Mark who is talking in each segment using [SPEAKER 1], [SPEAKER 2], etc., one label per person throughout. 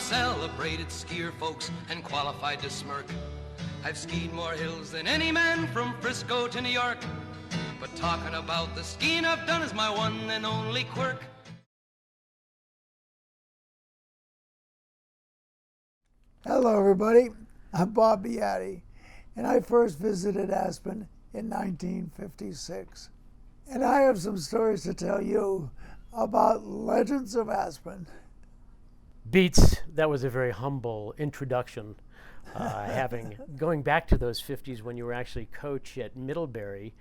[SPEAKER 1] celebrated skier folks and qualified to smirk. I've skied more hills than any man from Frisco to New York. But talking about the skiing I've done is my one and only quirk.
[SPEAKER 2] Hello everybody, I'm Bob Beattie, and I first visited Aspen in 1956. And I have some stories to tell you about legends of Aspen.
[SPEAKER 3] Beats, that was a very humble introduction. Going back to those 50s when you were actually coach at Middlebury,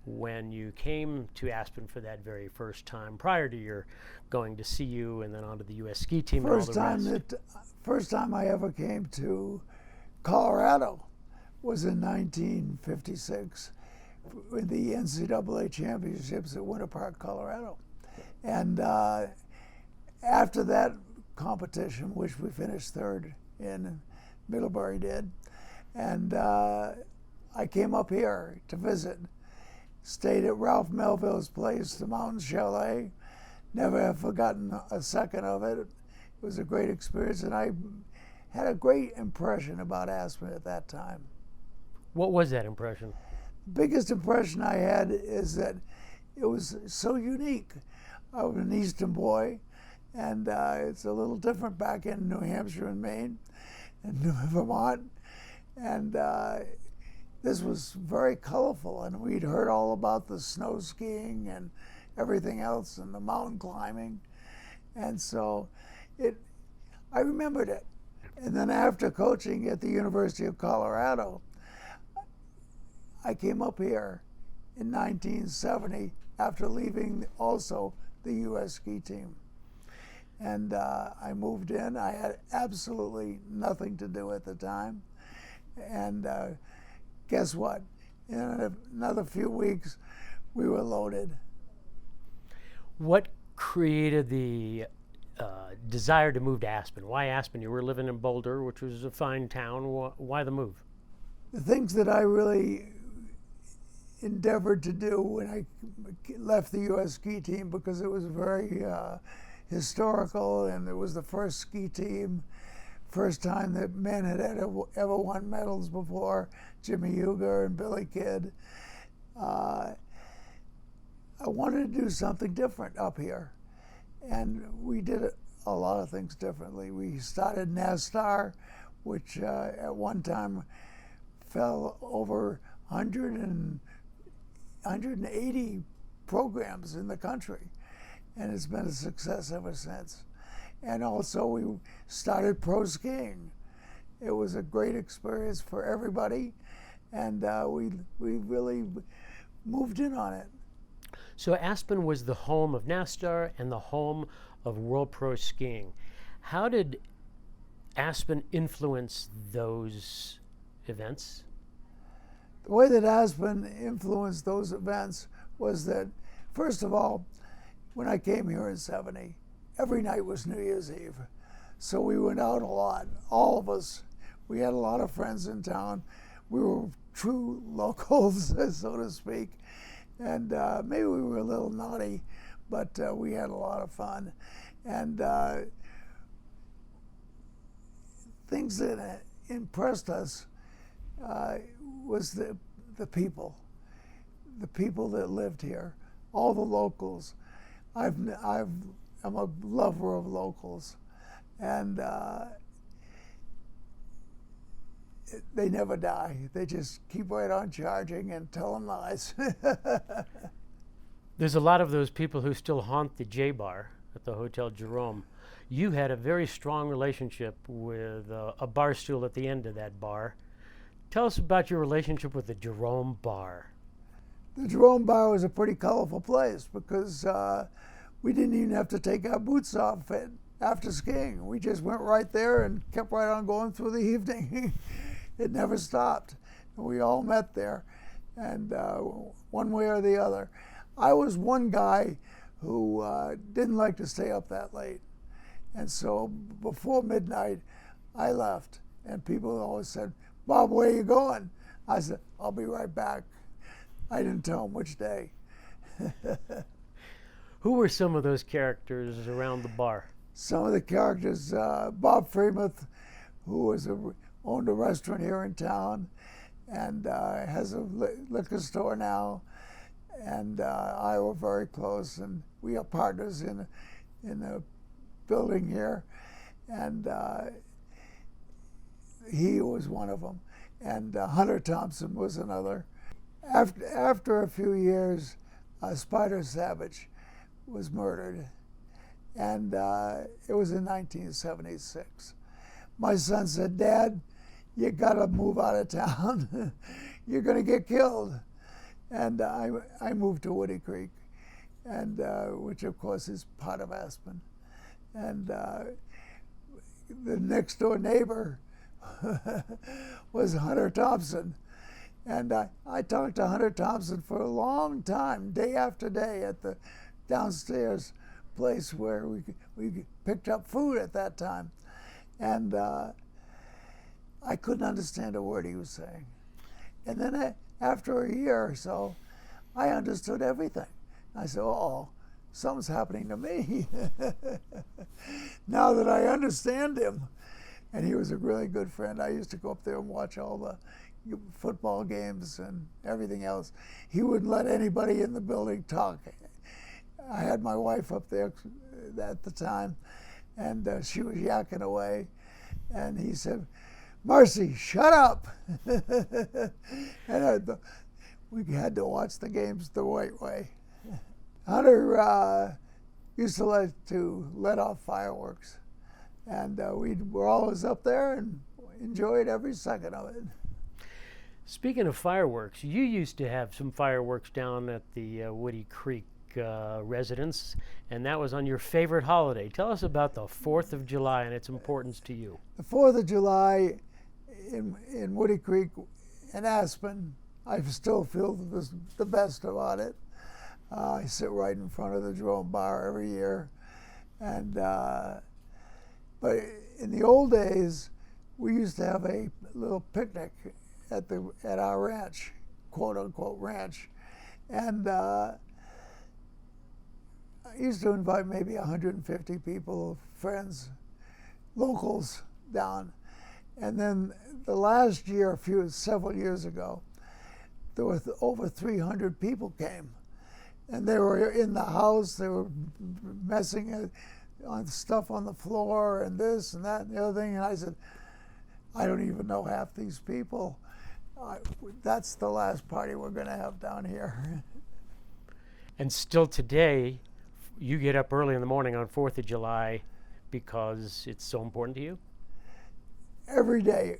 [SPEAKER 3] when you came to Aspen for that very first time, prior to your going to CU and then onto the U.S. ski team and all the rest.
[SPEAKER 2] First time I ever came to Colorado was in 1956 with the NCAA championships at Winter Park, Colorado. And after that competition, which we finished third in, Middlebury did, and I came up here to visit. Stayed at Ralph Melville's place, the Mountain Chalet. Never have forgotten a second of it. It was a great experience, and I had a great impression about Aspen at that time.
[SPEAKER 3] What was that impression?
[SPEAKER 2] The biggest impression I had is that it was so unique. I was an Eastern boy, and it's a little different back in New Hampshire and Maine and Vermont. And this was very colorful, and we'd heard all about the snow skiing and everything else and the mountain climbing. And so I remembered it. And then after coaching at the University of Colorado, I came up here in 1970 after leaving also the U.S. ski team. And I moved in. I had absolutely nothing to do at the time. And guess what? In another few weeks, we were loaded.
[SPEAKER 3] What created the desire to move to Aspen? Why Aspen? You were living in Boulder, which was a fine town. Why the move?
[SPEAKER 2] The things that I really endeavored to do when I left the U.S. ski team, because it was very historical, and it was the first ski team, first time that men had ever won medals before, Jimmy Huega and Billy Kidd. I wanted to do something different up here, and we did a lot of things differently. We started NASTAR, which at one time fell over 180 programs in the country, and it's been a success ever since. And also we started pro skiing. It was a great experience for everybody, and we really moved in on it.
[SPEAKER 3] So Aspen was the home of NASTAR and the home of World Pro Skiing. How did Aspen influence those events?
[SPEAKER 2] The way that Aspen influenced those events was that, first of all, when I came here in '70, every night was New Year's Eve. So we went out a lot, all of us. We had a lot of friends in town. We were true locals, so to speak. And maybe we were a little naughty, but we had a lot of fun. And things that impressed us was the people that lived here, all the locals. I'm a lover of locals, and they never die. They just keep right on charging and telling lies.
[SPEAKER 3] There's a lot of those people who still haunt the J Bar at the Hotel Jerome. You had a very strong relationship with a bar stool at the end of that bar. Tell us about your relationship with the Jerome Bar.
[SPEAKER 2] The Jerome Bar was a pretty colorful place because we didn't even have to take our boots off after skiing. We just went right there and kept right on going through the evening. It never stopped. We all met there, and one way or the other. I was one guy who didn't like to stay up that late. And so before midnight, I left. And people always said, "Bob, where are you going?" I said, "I'll be right back." I didn't tell them which day.
[SPEAKER 3] Who were some of those characters around the bar?
[SPEAKER 2] some of the characters, Bob Freemuth, who owned a restaurant here in town and has a liquor store now, and I were very close, and we are partners in a building here, and he was one of them, and Hunter Thompson was another. After a few years, Spider Sabich was murdered, and it was in 1976. My son said, "Dad, you gotta move out of town. You're gonna get killed." And I moved to Woody Creek, and which of course is part of Aspen. And the next door neighbor was Hunter Thompson. And I talked to Hunter Thompson for a long time, day after day, at the downstairs place where we picked up food at that time. And I couldn't understand a word he was saying. And then after a year or so, I understood everything. I said, "Oh, something's happening to me." Now that I understand him. And he was a really good friend. I used to go up there and watch all the football games and everything else. He wouldn't let anybody in the building talk. I had my wife up there at the time, and she was yakking away. And he said, "Marcy, shut up." And we had to watch the games the right way. Hunter used to like to let off fireworks. And we were always up there and enjoyed every second of it.
[SPEAKER 3] Speaking of fireworks, you used to have some fireworks down at the Woody Creek residence, and that was on your favorite holiday. Tell us about the 4th of July and its importance to you.
[SPEAKER 2] The 4th of July in Woody Creek and Aspen, I still feel the best about it. I sit right in front of the Jerome Bar every year. And but in the old days, we used to have a little picnic at our ranch, quote unquote ranch, and I used to invite maybe 150 people, friends, locals down. And then the last year, several years ago, there were over 300 people came, and they were in the house. They were messing on stuff on the floor and this and that and the other thing. And I said, "I don't even know half these people. That's the last party we're going to have down here."
[SPEAKER 3] And still today, you get up early in the morning on 4th of July because it's so important to you?
[SPEAKER 2] Every day,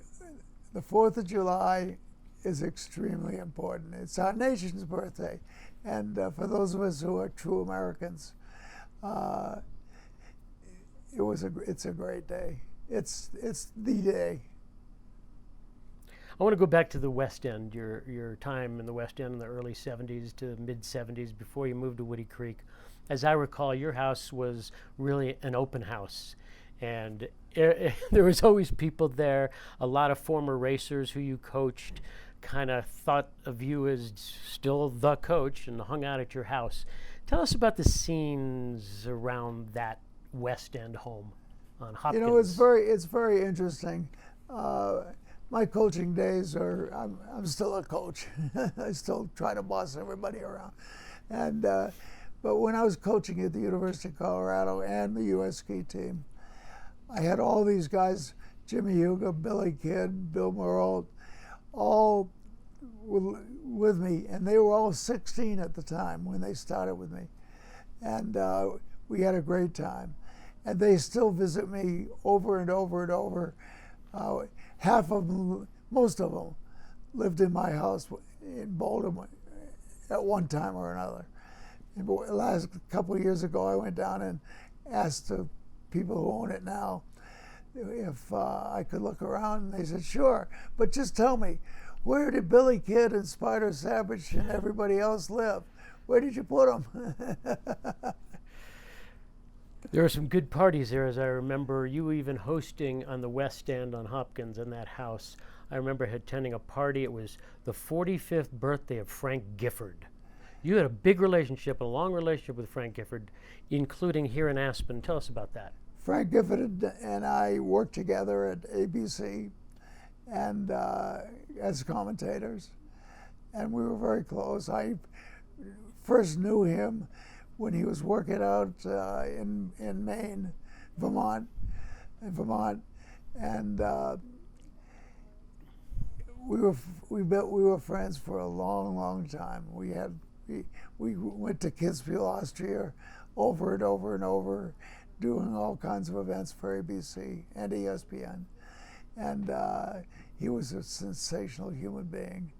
[SPEAKER 2] the 4th of July is extremely important. It's our nation's birthday. And for those of us who are true Americans, it's a great day. It's the day.
[SPEAKER 3] I want to go back to the West End, your time in the West End in the early 70s to mid 70s before you moved to Woody Creek. As I recall, your house was really an open house, and there was always people there. A lot of former racers who you coached kind of thought of you as still the coach and hung out at your house. Tell us about the scenes around that West End home on Hopkins.
[SPEAKER 2] You know, it's very interesting. My coaching days are, I'm still a coach. I still try to boss everybody around. And but when I was coaching at the University of Colorado and the U.S. ski team, I had all these guys, Jimmy Huega, Billy Kidd, Bill Merle, all with me, and they were all 16 at the time when they started with me. And we had a great time. And they still visit me over and over and over. Half of them, most of them, lived in my house in Baltimore at one time or another. And the last couple of years ago, I went down and asked the people who own it now if I could look around, and they said, "Sure, but just tell me, where did Billy Kidd and Spider Sabich and everybody else live? Where did you put them?"
[SPEAKER 3] There were some good parties there, as I remember. You even hosting on the West End on Hopkins in that house. I remember attending a party. It was the 45th birthday of Frank Gifford. You had a big relationship, a long relationship with Frank Gifford, including here in Aspen. Tell us about that.
[SPEAKER 2] Frank Gifford and I worked together at ABC and as commentators, and we were very close. I first knew him when he was working out in Maine, Vermont, and we were friends for a long time. We went to Kitzbühel, Austria, over and over and over, doing all kinds of events for ABC and ESPN. And he was a sensational human being.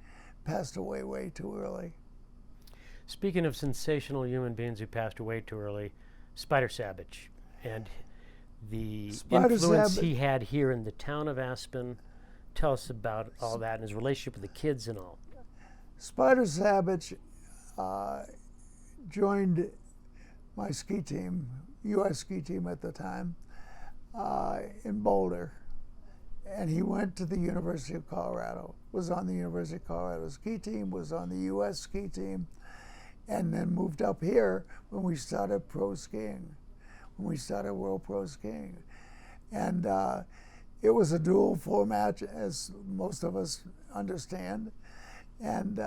[SPEAKER 2] Passed away way too early.
[SPEAKER 3] Speaking of sensational human beings who passed away too early, Spider Sabich and the influence he had here in the town of Aspen. Tell us about all that and his relationship with the kids and all.
[SPEAKER 2] Spider Sabich joined my ski team, U.S. ski team at the time, in Boulder. And he went to the University of Colorado, was on the University of Colorado ski team, was on the U.S. ski team, and then moved up here when we started pro skiing, when we started World Pro Skiing. And it was a dual format, as most of us understand, and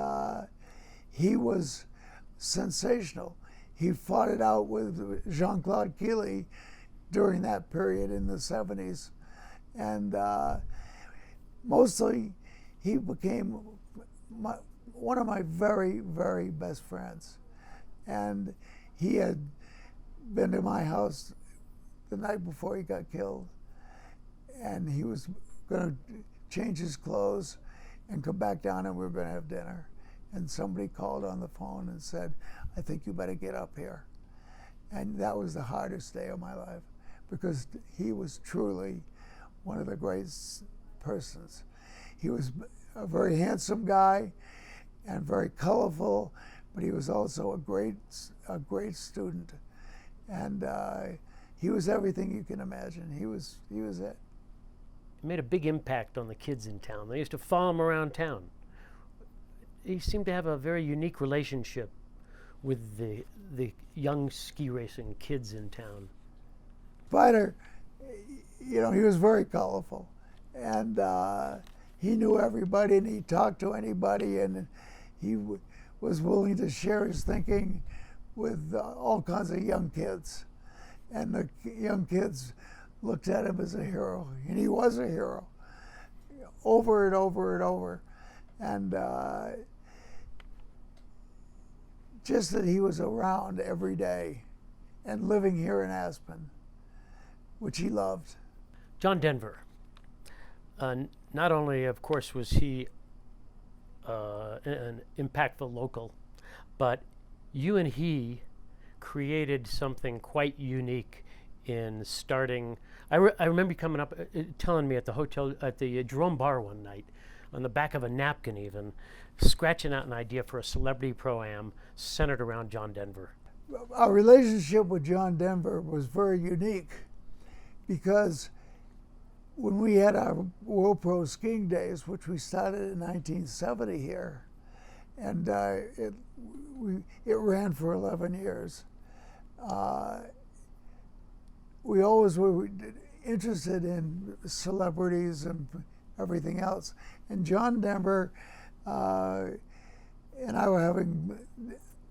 [SPEAKER 2] he was sensational. He fought it out with Jean-Claude Keely during that period in the 70s. And mostly, he became one of my very, very best friends. And he had been to my house the night before he got killed. And he was going to change his clothes and come back down, and we were going to have dinner. And somebody called on the phone and said, "I think you better get up here." And that was the hardest day of my life, because he was truly one of the great persons. He was a very handsome guy and very colorful, but he was also a great student. And he was everything you can imagine. He was it.
[SPEAKER 3] He made a big impact on the kids in town. They used to follow him around town. He seemed to have a very unique relationship with the young ski racing kids in town.
[SPEAKER 2] Spider, he was very colorful, and he knew everybody, and he talked to anybody, and he was willing to share his thinking with all kinds of young kids. And the young kids looked at him as a hero, and he was a hero, over and over and over. And just that he was around every day and living here in Aspen, which he loved.
[SPEAKER 3] John Denver. Not only, of course, was he an impactful local, but you and he created something quite unique in starting. I remember you coming up, telling me at the hotel, at the Jerome Bar one night, on the back of a napkin even, scratching out an idea for a celebrity pro-am centered around John Denver.
[SPEAKER 2] Our relationship with John Denver was very unique, because when we had our World Pro Skiing Days, which we started in 1970 here, and it ran for 11 years, we always were interested in celebrities and everything else. And John Denver and I were having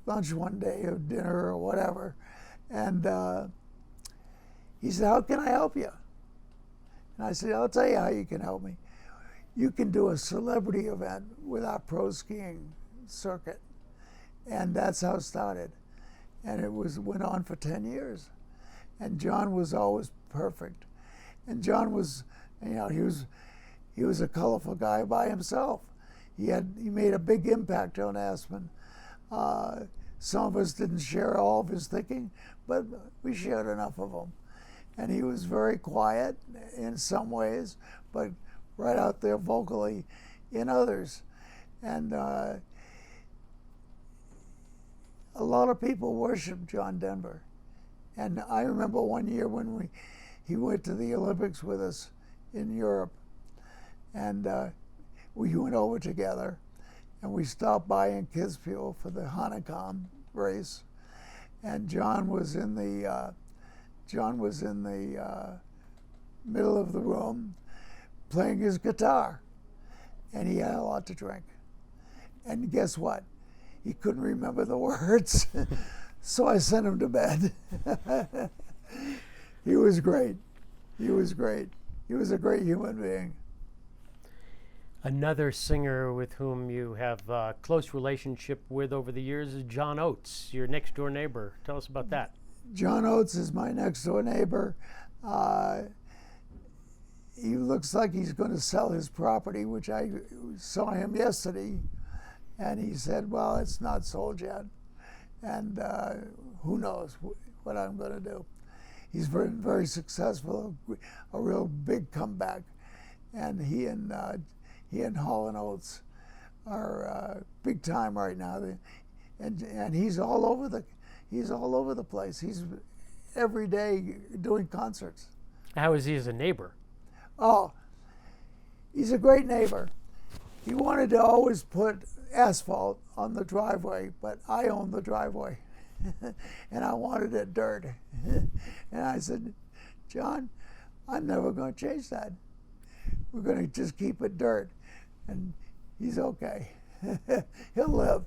[SPEAKER 2] lunch one day or dinner or whatever, and he said, "How can I help you?" And I said, "I'll tell you how you can help me. You can do a celebrity event with our pro skiing circuit." And that's how it started. And it went on for 10 years. And John was always perfect. And John was, he was a colorful guy by himself. He made a big impact on Aspen. Some of us didn't share all of his thinking, but we shared enough of them. And he was very quiet in some ways, but right out there vocally in others. And a lot of people worshiped John Denver. And I remember one year when he went to the Olympics with us in Europe, and we went over together, and we stopped by in Kitzbühel for the Hahnenkamm race, and John was in the John was in the middle of the room playing his guitar, and he had a lot to drink. And guess what? He couldn't remember the words, so I sent him to bed. He was great. He was great. He was a great human being.
[SPEAKER 3] Another singer with whom you have a close relationship with over the years is John Oates, your next door neighbor. Tell us about that.
[SPEAKER 2] John Oates is my next door neighbor. He looks like he's going to sell his property, which I saw him yesterday, and he said, well, it's not sold yet, and who knows what I'm going to do. He's very, very successful, a real big comeback, and he and Hall and Oates are big time right now, and he's all over the place. He's every day doing concerts.
[SPEAKER 3] How is he as a neighbor?
[SPEAKER 2] Oh, he's a great neighbor. He wanted to always put asphalt on the driveway, but I own the driveway, and I wanted it dirt. And I said, John, I'm never going to change that. We're going to just keep it dirt. And he's okay. He'll live.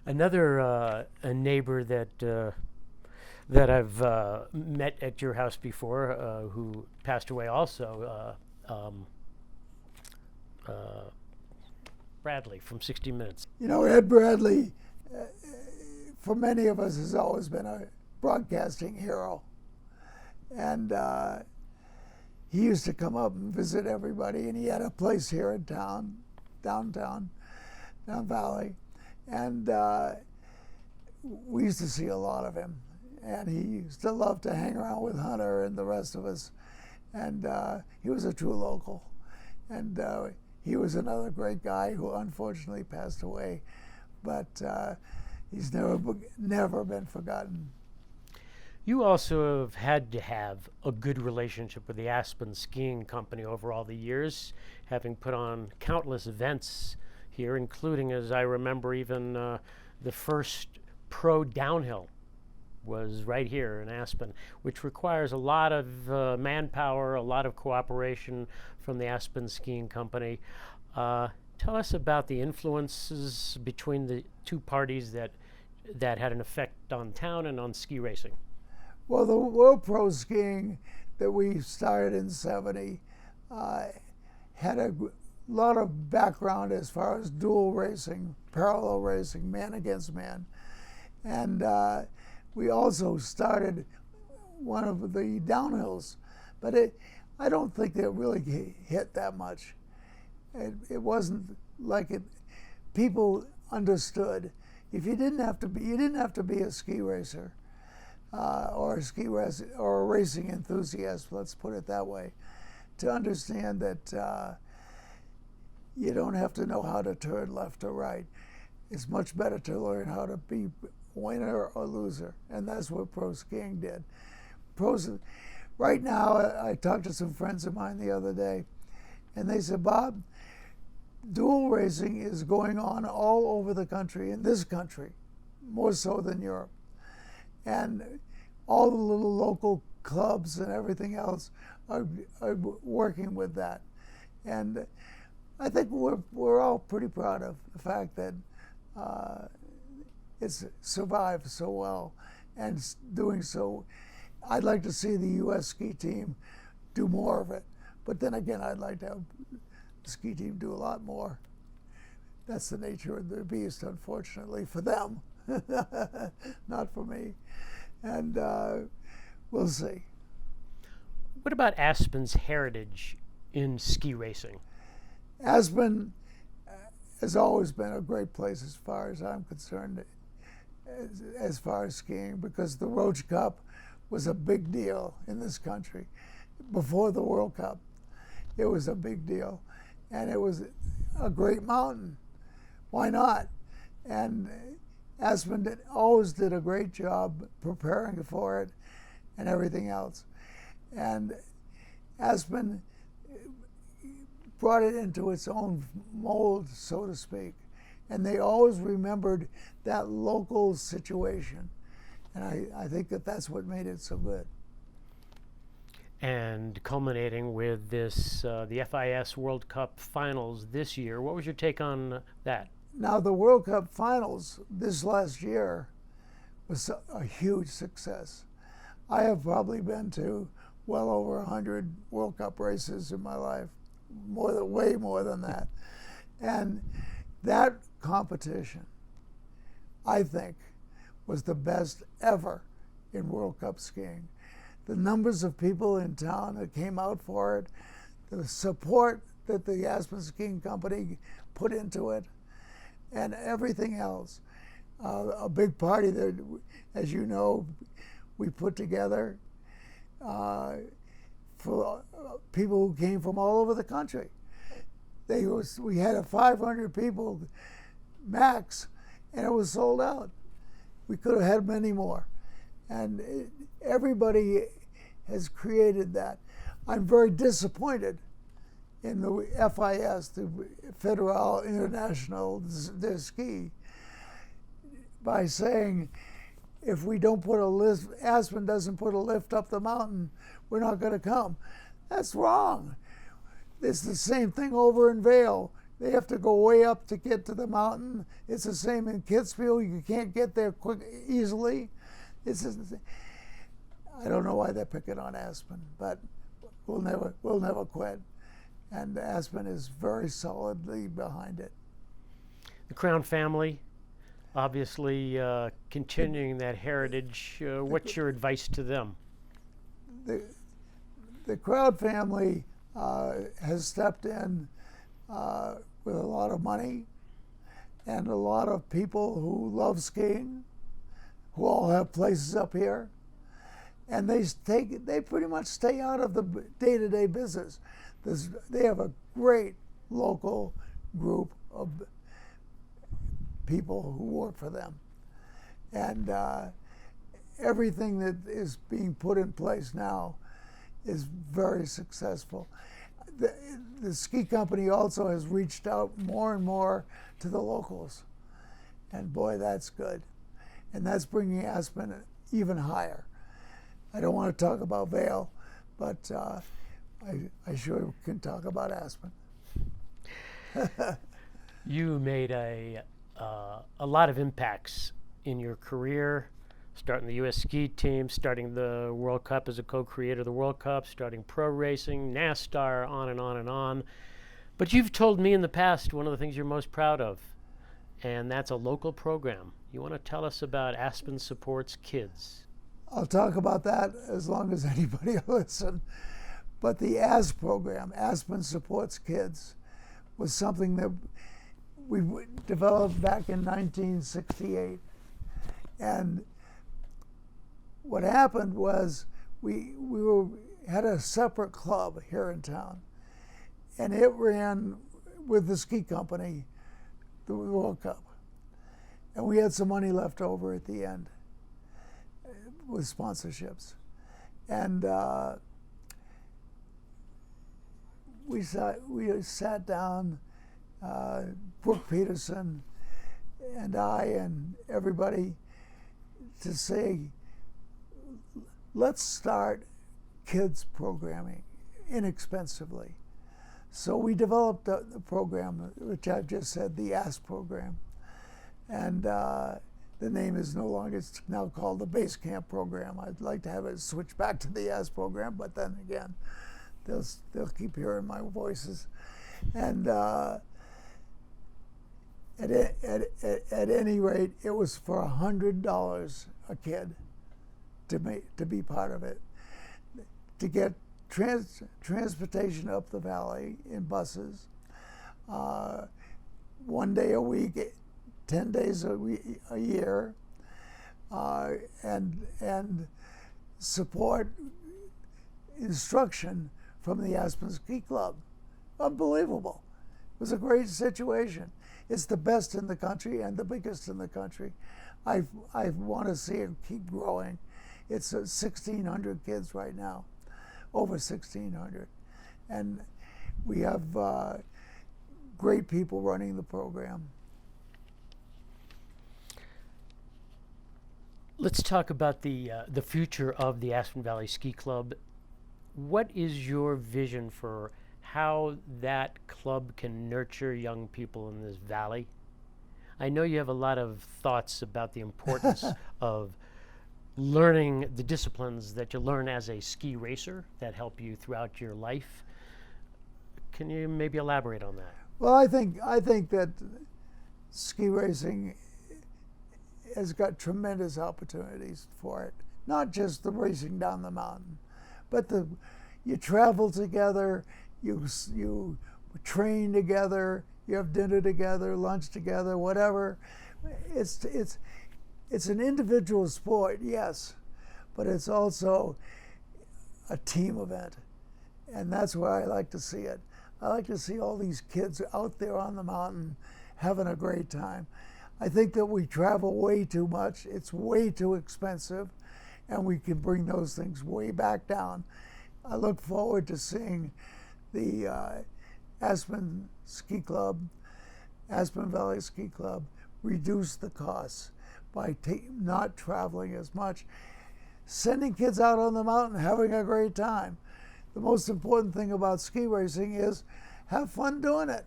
[SPEAKER 2] Another
[SPEAKER 3] a neighbor that I've met at your house before, who passed away also, Bradley from 60 Minutes.
[SPEAKER 2] You know, Ed Bradley, for many of us, has always been a broadcasting hero. And he used to come up and visit everybody, and he had a place here in town, down Valley. And we used to see a lot of him. And he used to love to hang around with Hunter and the rest of us. And he was a true local. And he was another great guy who unfortunately passed away. But he's never been forgotten.
[SPEAKER 3] You also have had to have a good relationship with the Aspen Skiing Company over all the years, having put on countless events here, including, as I remember, even the first pro downhill was right here in Aspen, which requires a lot of manpower, a lot of cooperation from the Aspen Skiing Company. Tell us about the influences between the two parties that had an effect on town and on ski racing.
[SPEAKER 2] Well, the World Pro Skiing that we started in '70 had a lot of background as far as dual racing, parallel racing, man against man. And we also started one of the downhills, but I don't think it really hit that much. It wasn't like it. People understood if you didn't have to be a ski racer or a racing enthusiast. Let's put it that way, to understand that you don't have to know how to turn left or right. It's much better to learn how to be winner or loser, and that's what pro skiing did. Right now, I talked to some friends of mine the other day, and they said, Bob, dual racing is going on all over the country, in this country, more so than Europe. And all the little local clubs and everything else are working with that. And I think we're all pretty proud of the fact that it's survived so well and doing so. I'd like to see the U.S. ski team do more of it. But then again, I'd like to have the ski team do a lot more. That's the nature of the beast, unfortunately, for them, not for me. And we'll see.
[SPEAKER 3] What about Aspen's heritage in ski racing?
[SPEAKER 2] Aspen has always been a great place as far as I'm concerned, as far as skiing, because the Roach Cup was a big deal in this country. Before the World Cup, it was a big deal. And it was a great mountain. Why not? And Aspen always did a great job preparing for it and everything else. And Aspen brought it into its own mold, so to speak. And they always remembered that local situation. And I think that that's what made it so good.
[SPEAKER 3] And culminating with this, the FIS World Cup Finals this year. What was your take on that?
[SPEAKER 2] Now, the World Cup Finals this last year was a huge success. I have probably been to well over 100 World Cup races in my life, way more than that. And that competition, I think, was the best ever in World Cup skiing. The numbers of people in town that came out for it, the support that the Aspen Skiing Company put into it, and everything else. A big party that, as you know, we put together for people who came from all over the country. We had a 500 people max, and it was sold out. We could have had many more. And everybody has created that. I'm very disappointed in the FIS, the Federal International de Ski, by saying if we don't put a lift, Aspen doesn't put a lift up the mountain, we're not going to come. That's wrong. It's the same thing over in Vail. They have to go way up to get to the mountain. It's the same in Kitzbühel. You can't get there easily. I don't know why they're picking on Aspen, but we'll never quit. And Aspen is very solidly behind it.
[SPEAKER 3] The Crown family, obviously continuing that heritage. What's your advice to them?
[SPEAKER 2] The Crown family has stepped in with a lot of money and a lot of people who love skiing, who all have places up here, and they pretty much stay out of the day-to-day business. They have a great local group of people who work for them, and everything that is being put in place now is very successful. The ski company also has reached out more and more to the locals, and boy, that's good. And that's bringing Aspen even higher. I don't want to talk about Vail, but I sure can talk about Aspen.
[SPEAKER 3] You made a lot of impacts in your career, starting the U.S. ski team, starting the World Cup as a co-creator of the World Cup, starting pro racing, NASTAR, on and on and on. But you've told me in the past one of the things you're most proud of, and that's a local program. You want to tell us about Aspen Supports Kids?
[SPEAKER 2] I'll talk about that as long as anybody will listen. But the ASP program, Aspen Supports Kids, was something that we developed back in 1968. And what happened was we had a separate club here in town, and it ran with the ski company the World Cup. And we had some money left over at the end with sponsorships. And we sat down, Brooke Peterson and I and everybody, to say, let's start kids programming inexpensively. So we developed the program, which I've just said, the ASP program. And the name is no longer, it's now called the Base Camp program. I'd like to have it switch back to the ASP program, but then again, they'll keep hearing my voices. And at any rate, it was for $100 a kid to be part of it, to get transportation up the valley in buses, 1 day a week, 10 days a year, and support instruction from the Aspen Ski Club. Unbelievable. It was a great situation. It's the best in the country and the biggest in the country. I want to see it keep growing. It's 1,600 kids right now, over 1,600. And we have great people running the program.
[SPEAKER 3] Let's talk about the future of the Aspen Valley Ski Club. What is your vision for how that club can nurture young people in this valley? I know you have a lot of thoughts about the importance of learning the disciplines that you learn as a ski racer that help you throughout your life. Can you maybe elaborate on that?
[SPEAKER 2] Well, I think that ski racing has got tremendous opportunities for it. Not just the racing down the mountain, but you travel together, you train together, you have dinner together, lunch together, whatever. It's an individual sport, yes, but it's also a team event, and that's where I like to see it. I like to see all these kids out there on the mountain having a great time. I think that we travel way too much. It's way too expensive, and we can bring those things way back down. I look forward to seeing the Aspen Ski Club, Aspen Valley Ski Club, reduce the costs by not traveling as much, sending kids out on the mountain, having a great time. The most important thing about ski racing is have fun doing it,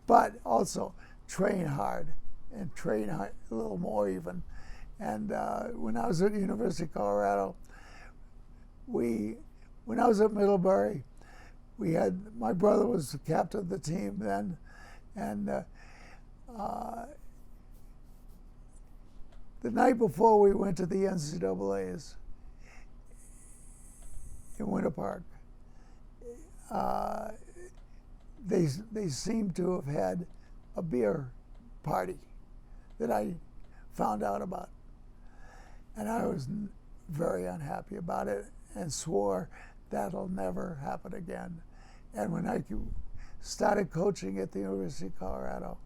[SPEAKER 2] but also train hard and train hard, a little more even. And when I was at the University of Colorado, when I was at Middlebury, my brother was the captain of the team then, and the night before we went to the NCAAs in Winter Park, they seemed to have had a beer party that I found out about. And I was very unhappy about it and swore that'll never happen again. And when I started coaching at the University of Colorado,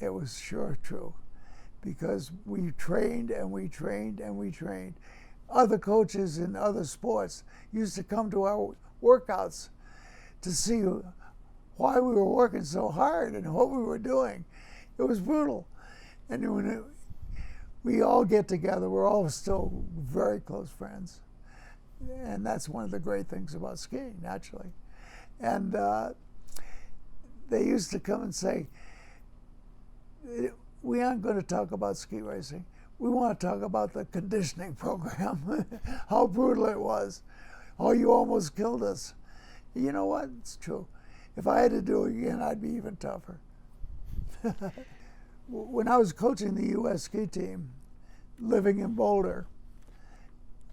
[SPEAKER 2] it was sure true, because we trained and we trained and we trained. Other coaches in other sports used to come to our workouts to see why we were working so hard and what we were doing. It was brutal. And when we all get together, we're all still very close friends. And that's one of the great things about skiing, naturally. And they used to come and say, we aren't going to talk about ski racing. We want to talk about the conditioning program, how brutal it was. Oh, you almost killed us. You know what? It's true. If I had to do it again, I'd be even tougher. When I was coaching the U.S. ski team, living in Boulder,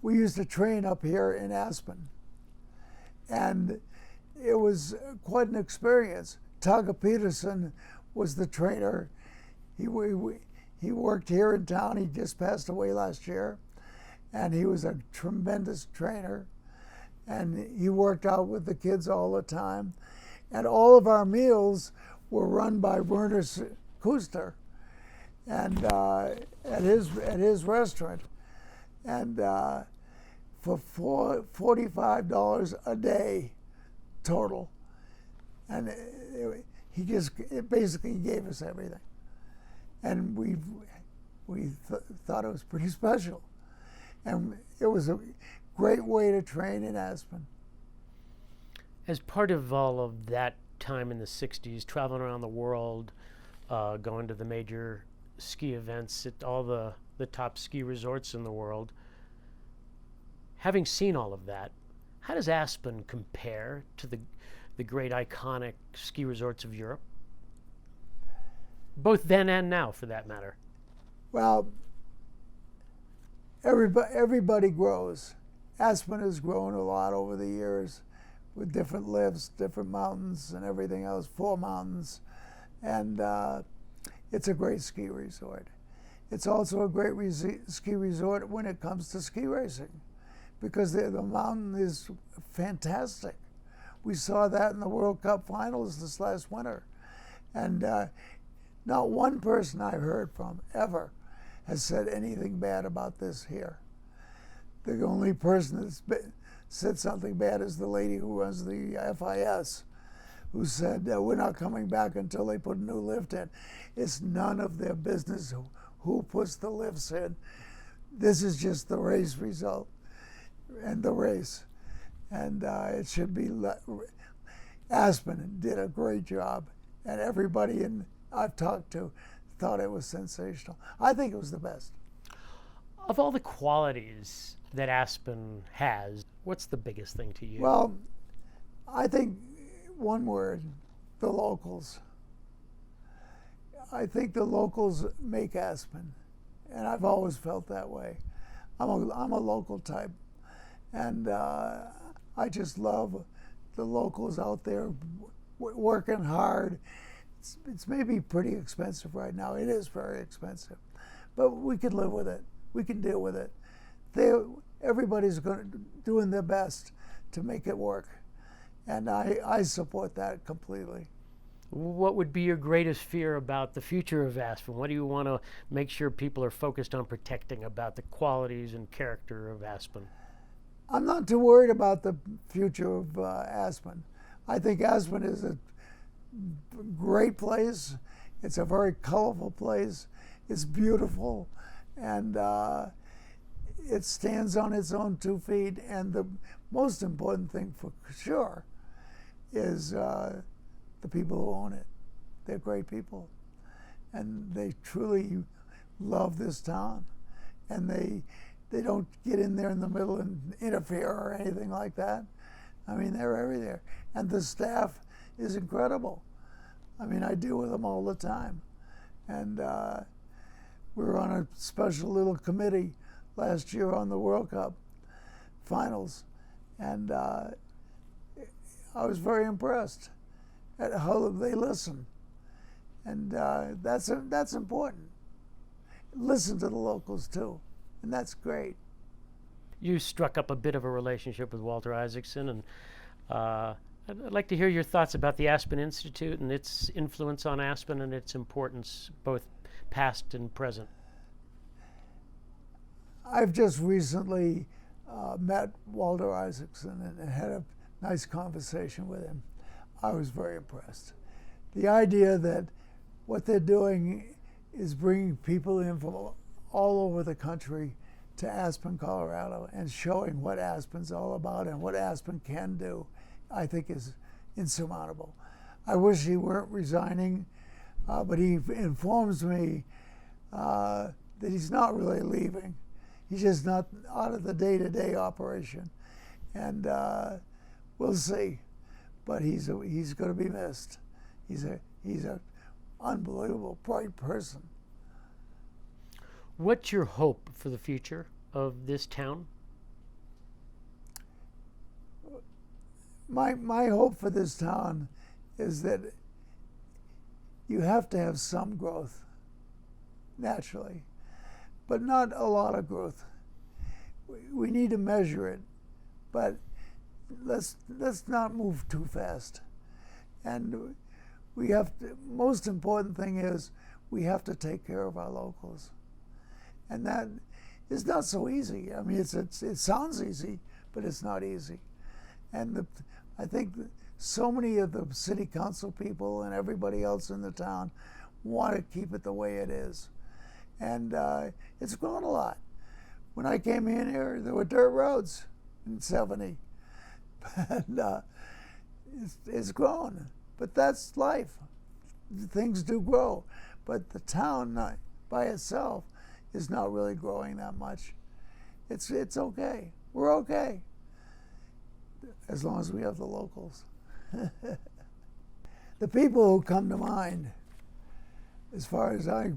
[SPEAKER 2] we used to train up here in Aspen. And it was quite an experience. Tage Peterson was the trainer. He worked here in town. He just passed away last year. And he was a tremendous trainer. And he worked out with the kids all the time. And all of our meals were run by Werner Kuster and at his restaurant. And for $45 a day total. And he basically gave us everything. And we thought it was pretty special. And it was a great way to train in Aspen.
[SPEAKER 3] As part of all of that time in the 60s, traveling around the world, going to the major ski events at all the top ski resorts in the world, having seen all of that, how does Aspen compare to the great iconic ski resorts of Europe? Both then and now, for that matter.
[SPEAKER 2] Well, everybody grows. Aspen has grown a lot over the years with different lifts, different mountains, and everything else, 4 mountains. And it's a great ski resort. It's also a great ski resort when it comes to ski racing, because the mountain is fantastic. We saw that in the World Cup Finals this last winter. And not one person I've heard from ever has said anything bad about this here. The only person that's said something bad is the lady who runs the FIS, who said we're not coming back until they put a new lift in. It's none of their business who puts the lifts in. This is just the race result and the race. And it should be, Aspen did a great job. And everybody I've talked to thought it was sensational. I think it was the best.
[SPEAKER 3] Of all the qualities that Aspen has, what's the biggest thing to you?
[SPEAKER 2] Well, I think one word, the locals. I think the locals make Aspen, and I've always felt that way. I'm a local type, and I just love the locals out there working hard. It's maybe pretty expensive right now. It is very expensive, but we can live with it. We can deal with it. Everybody's doing their best to make it work, and I support that completely.
[SPEAKER 3] What would be your greatest fear about the future of Aspen? What do you want to make sure people are focused on protecting about the qualities and character of Aspen?
[SPEAKER 2] I'm not too worried about the future of Aspen. I think Aspen is a great place. It's a very colorful place. It's beautiful, and it stands on its own 2 feet. And the most important thing for sure is the people who own it. They're great people, and they truly love this town, and they don't get in there in the middle and interfere or anything like that. I mean, they're everywhere, and the staff is incredible. I mean, I deal with them all the time, and we were on a special little committee last year on the World Cup Finals, and I was very impressed at how they listen, and that's important. Listen to the locals too, and that's great.
[SPEAKER 3] You struck up a bit of a relationship with Walter Isaacson, and I'd like to hear your thoughts about the Aspen Institute and its influence on Aspen and its importance, both past and present.
[SPEAKER 2] I've just recently met Walter Isaacson and had a nice conversation with him. I was very impressed. The idea that what they're doing is bringing people in from all over the country to Aspen, Colorado, and showing what Aspen's all about and what Aspen can do, I think is insurmountable. I wish he weren't resigning, but he informs me that he's not really leaving. He's just not out of the day-to-day operation, and we'll see. But he's going to be missed. He's a unbelievable, bright person.
[SPEAKER 3] What's your hope for the future of this town?
[SPEAKER 2] My hope for this town is that you have to have some growth, naturally, but not a lot of growth. We need to measure it, but let's not move too fast. And we have to, most important thing is we have to take care of our locals. And that is not so easy. I mean, it sounds easy, but it's not easy. And I think so many of the city council people and everybody else in the town want to keep it the way it is. And it's grown a lot. When I came in here, there were dirt roads in '70. And it's grown, but that's life. Things do grow, but the town by itself is not really growing that much. It's okay. We're okay, as long as we have the locals. The people who come to mind, as far as my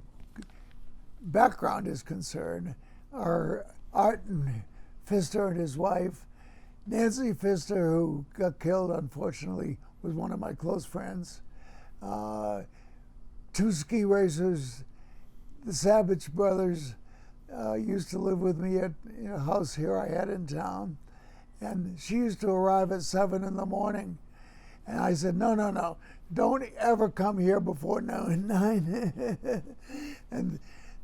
[SPEAKER 2] background is concerned, are Arten Pfister and his wife. Nancy Pfister, who got killed, unfortunately, was one of my close friends. 2 ski racers, the Sabich brothers, used to live with me in a house here I had in town. And she used to arrive at 7 in the morning. And I said, no, don't ever come here before 9. And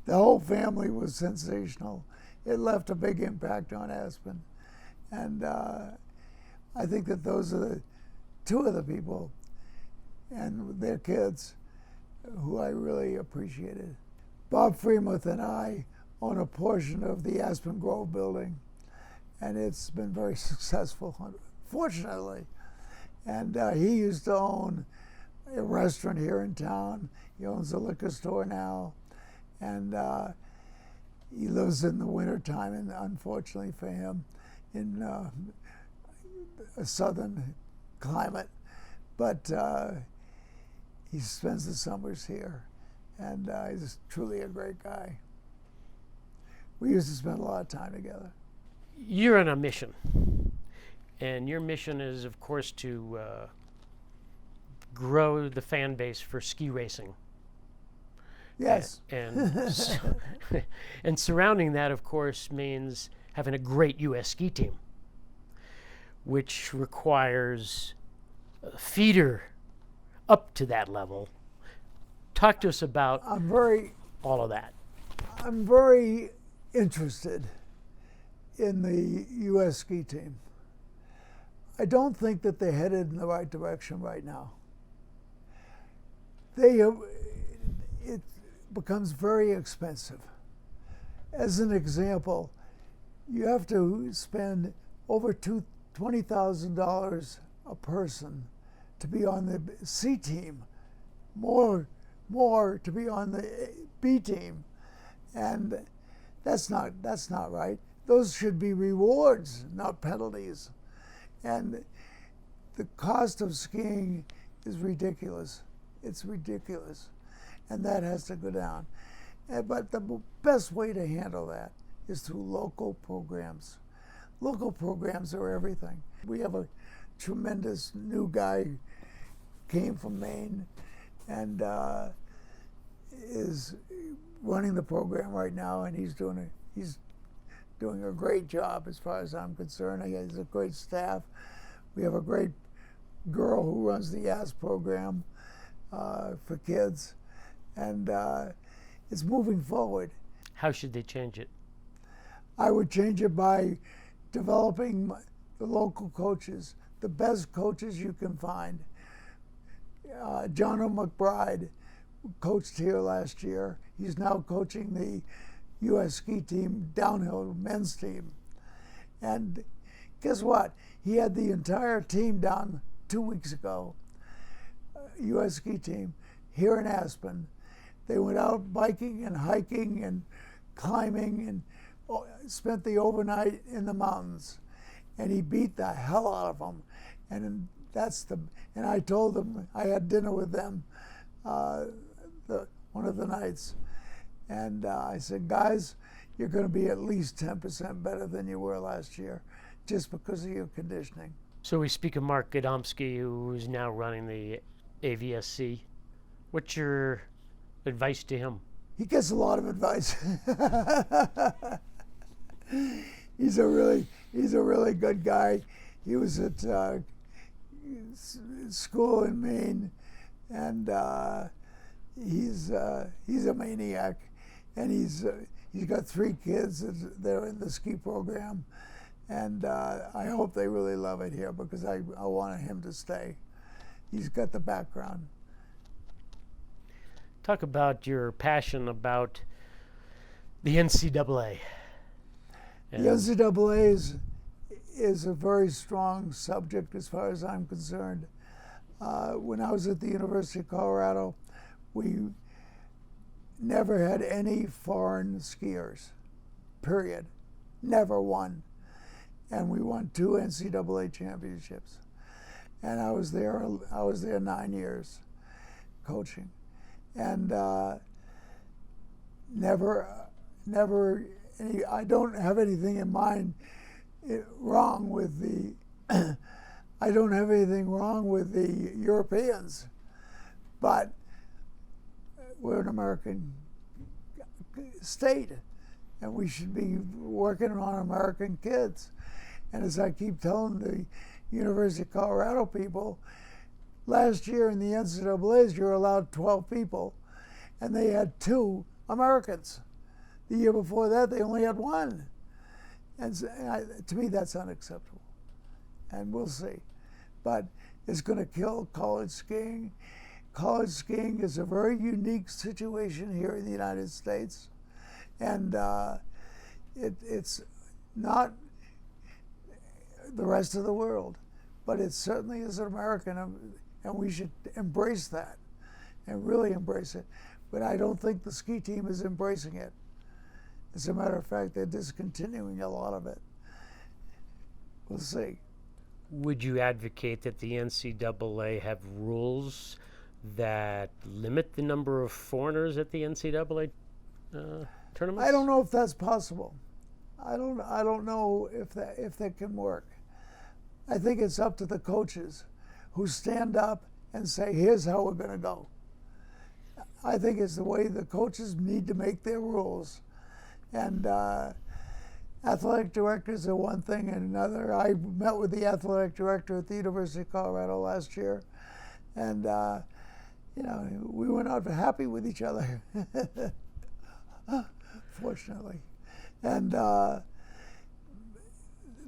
[SPEAKER 2] the whole family was sensational. It left a big impact on Aspen. And I think that those are the 2 of the people and their kids who I really appreciated. Bob Freemuth and I own a portion of the Aspen Grove building, and it's been very successful, fortunately. And he used to own a restaurant here in town. He owns a liquor store now, and he lives in the wintertime, and unfortunately for him, in a southern climate. But he spends the summers here, and he's truly a great guy. We used to spend a lot of time together.
[SPEAKER 3] You're on a mission, and your mission is, of course, to grow the fan base for ski racing.
[SPEAKER 2] Yes.
[SPEAKER 3] And surrounding that, of course, means having a great U.S. ski team, which requires a feeder up to that level. Talk to us about all of that.
[SPEAKER 2] I'm very interested in the U.S. ski team. I don't think that they're headed in the right direction right now. It becomes very expensive. As an example, you have to spend over $20,000 a person to be on the C team, more to be on the B team, and that's not right. Those should be rewards, not penalties. And the cost of skiing is ridiculous. It's ridiculous, and that has to go down. But the best way to handle that is through local programs. Local programs are everything. We have a tremendous new guy who came from Maine and is running the program right now, and he's doing a great job as far as I'm concerned. He has a great staff. We have a great girl who runs the ASP program for kids, and it's moving forward.
[SPEAKER 3] How should they change it?
[SPEAKER 2] I would change it by developing the local coaches, the best coaches you can find. John McBride coached here last year. He's now coaching the U.S. ski team, downhill men's team. And guess what? He had the entire team down 2 weeks ago, U.S. ski team, here in Aspen. They went out biking and hiking and climbing and spent the overnight in the mountains. And he beat the hell out of them. And I told them, I had dinner with them one of the nights. And I said, guys, you're going to be at least 10% better than you were last year, just because of your conditioning.
[SPEAKER 3] So we speak of Mark Godomsky, who is now running the AVSC. What's your advice to him?
[SPEAKER 2] He gets a lot of advice. He's a really good guy. He was at school in Maine, and he's a maniac, and he's got 3 kids that are in the ski program, and I hope they really love it here because I want him to stay. He's got the background.
[SPEAKER 3] Talk about your passion about the NCAA.
[SPEAKER 2] The NCAA is a very strong subject as far as I'm concerned. When I was at the University of Colorado, we never had any foreign skiers, period. Never one. And we won 2 NCAA championships. And I was there 9 years coaching. And I don't have anything in mind wrong with the I don't have anything wrong with the Europeans, but we're an American state, and we should be working on American kids. And as I keep telling the University of Colorado people, last year in the NCAAs, you're allowed 12 people, and they had 2 Americans. The year before that, they only had 1. And to me, that's unacceptable. And we'll see. But it's going to kill college skiing. college skiing is a very unique situation here in the United States, and it's not the rest of the world, but it certainly is an American, and we should embrace that and really embrace it. But I don't think the ski team is embracing it. As a matter of fact, they're discontinuing a lot of it. We'll see.
[SPEAKER 3] Would you advocate that the NCAA have rules that limit the number of foreigners at the NCAA tournaments?
[SPEAKER 2] I don't know if that's possible. I don't know if that can work. I think it's up to the coaches who stand up and say, here's how we're going to go. I think it's the way the coaches need to make their rules. And athletic directors are one thing and another. I met with the athletic director at the University of Colorado last year, and we were not happy with each other, fortunately. And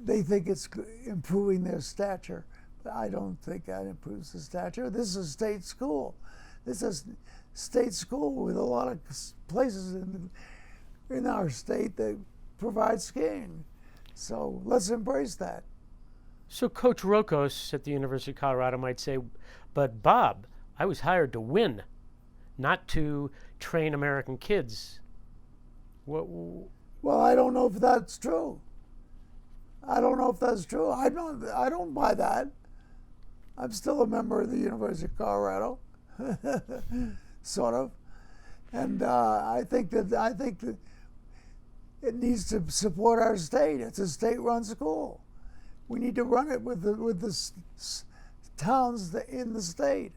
[SPEAKER 2] they think it's improving their stature, but I don't think that improves the stature. This is a state school. This is a state school with a lot of places in our state that provide skiing. So let's embrace that.
[SPEAKER 3] So Coach Rokos at the University of Colorado might say, but Bob, I was hired to win, not to train American kids.
[SPEAKER 2] Well, I don't know if that's true. I don't buy that. I'm still a member of the University of Colorado, sort of. And I think that it needs to support our state. It's a state-run school. We need to run it with the towns in the state,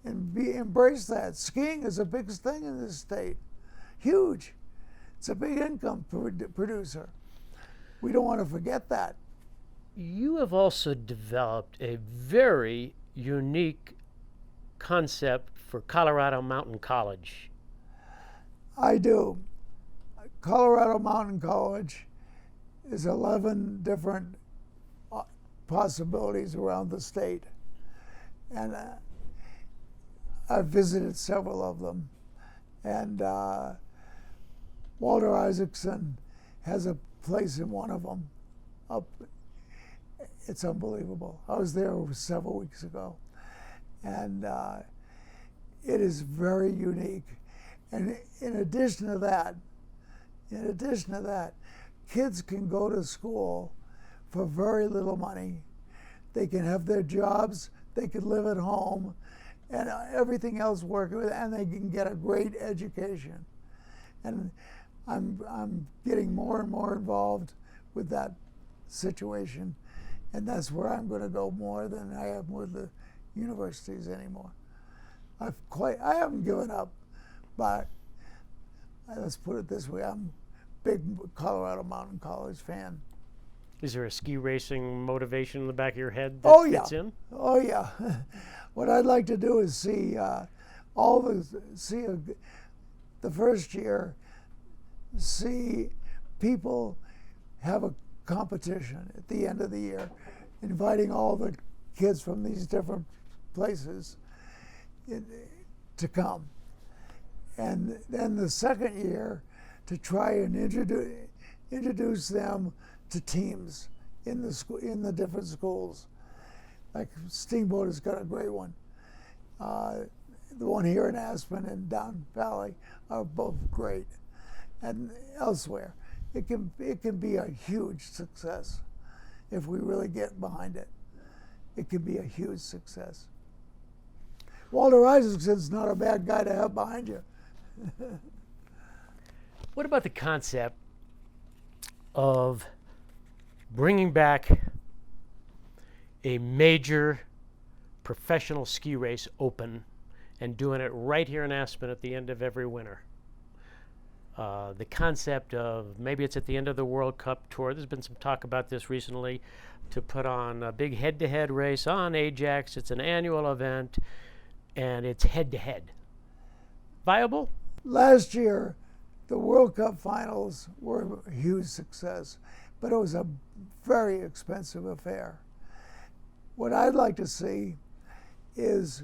[SPEAKER 2] and embrace that. Skiing is a big thing in this state, huge. It's a big income producer. We don't want to forget that.
[SPEAKER 3] You have also developed a very unique concept for Colorado Mountain College.
[SPEAKER 2] I do. Colorado Mountain College is 11 different possibilities around the state. And I've visited several of them. And Walter Isaacson has a place in one of them. It's unbelievable. I was there several weeks ago. And it is very unique. And in addition to that, kids can go to school for very little money. They can have their jobs, they can live at home, and everything else work with, and they can get a great education. And I'm getting more and more involved with that situation, and that's where I'm going to go more than I am with the universities anymore. I haven't given up, but let's put it this way, I'm a big Colorado Mountain College fan.
[SPEAKER 3] Is there a ski racing motivation in the back of your head that fits in?
[SPEAKER 2] Oh yeah. What I'd like to do is see the first year, see people have a competition at the end of the year, inviting all the kids from these different places to come. And then the second year, to try and introduce them to teams in the different schools. Like Steamboat has got a great one. The one here in Aspen and down Valley are both great. And elsewhere, it can be a huge success if we really get behind it. It can be a huge success. Walter Isaacson's not a bad guy to have behind you.
[SPEAKER 3] What about the concept of bringing back a major professional ski race open and doing it right here in Aspen at the end of every winter? The concept of, maybe it's at the end of the World Cup tour, there's been some talk about this recently, to put on a big head-to-head race on Ajax. It's an annual event, and it's head-to-head. Viable?
[SPEAKER 2] Last year, the World Cup Finals were a huge success, but it was a very expensive affair. What I'd like to see is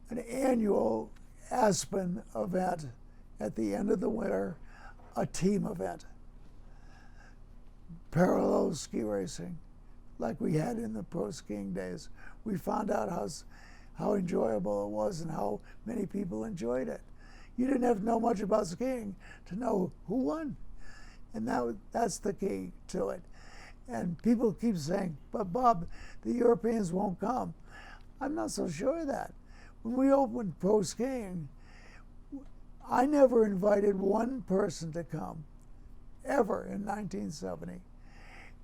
[SPEAKER 2] an annual Aspen event at the end of the winter, a team event. Parallel ski racing, like we had in the pro skiing days. We found out how enjoyable it was and how many people enjoyed it. You didn't have to know much about skiing to know who won. And that's the key to it. And people keep saying, but Bob, the Europeans won't come. I'm not so sure of that. When we opened pro skiing, I never invited one person to come, ever, in 1970.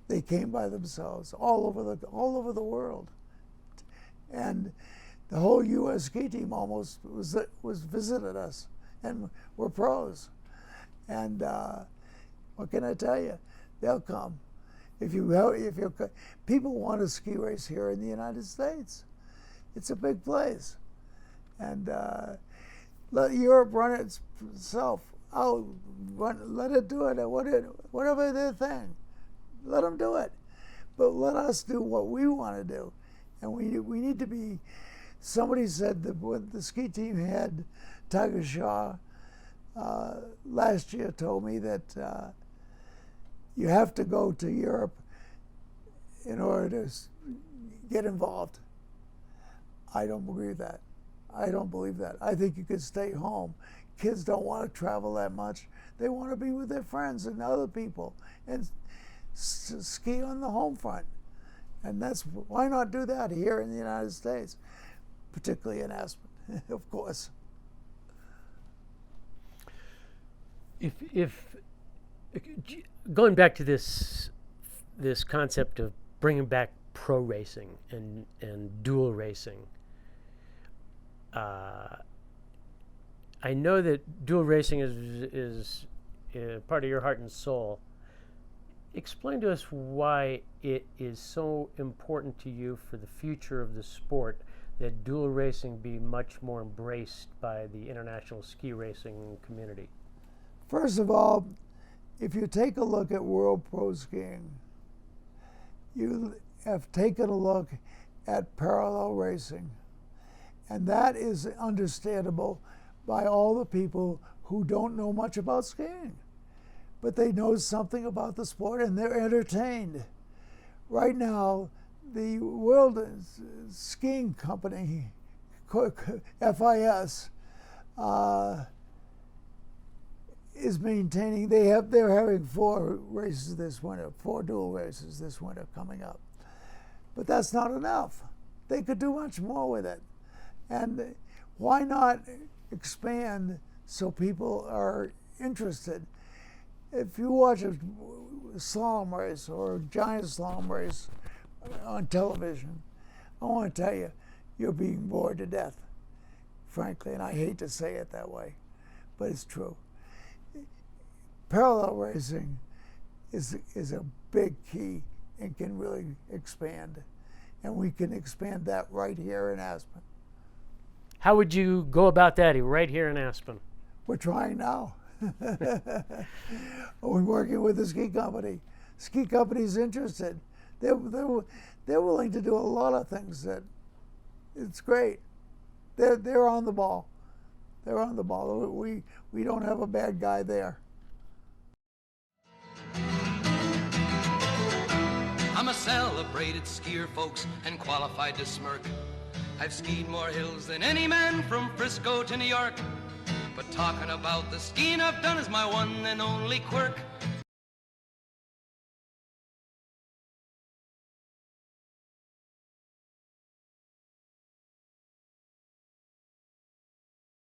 [SPEAKER 2] They came by themselves all over the world. And the whole U.S. ski team almost was visited us, and we're pros. And what can I tell you? They'll come. If people want to ski race here in the United States, it's a big place, and let Europe run itself out. Let it do it. Whatever their thing, let them do it. But let us do what we want to do, and we need to be. Somebody said that when the ski team had Tiger Shaw last year told me that you have to go to Europe in order to get involved. I don't believe that. I don't believe that. I think you could stay home. Kids don't want to travel that much. They want to be with their friends and other people and ski on the home front. And why not do that here in the United States, particularly in Aspen, of course.
[SPEAKER 3] If going back to this concept of bringing back pro racing and dual racing, I know that dual racing is part of your heart and soul. Explain to us why it is so important to you for the future of the sport that dual racing be much more embraced by the international ski racing community.
[SPEAKER 2] First of all, if you take a look at World Pro Skiing, you have taken a look at parallel racing. And that is understandable by all the people who don't know much about skiing. But they know something about the sport and they're entertained. Right now, the World Skiing Company, FIS, is maintaining, they're having 4 races this winter, 4 dual races this winter coming up. But that's not enough. They could do much more with it. And why not expand so people are interested? If you watch a slalom race or a giant slalom race on television, I want to tell you, you're being bored to death, frankly, and I hate to say it that way, but it's true. Parallel racing is a big key and can really expand, and we can expand that right here in Aspen.
[SPEAKER 3] How would you go about that right here in Aspen?
[SPEAKER 2] We're trying now. We're working with the ski company. Ski company's interested. They're willing to do a lot of things that it's great. They're on the ball. They're on the ball. We don't have a bad guy there.
[SPEAKER 1] I'm a celebrated skier, folks, and qualified to smirk. I've skied more hills than any man from Frisco to New York. But talking about the skiing I've done is my one and only quirk.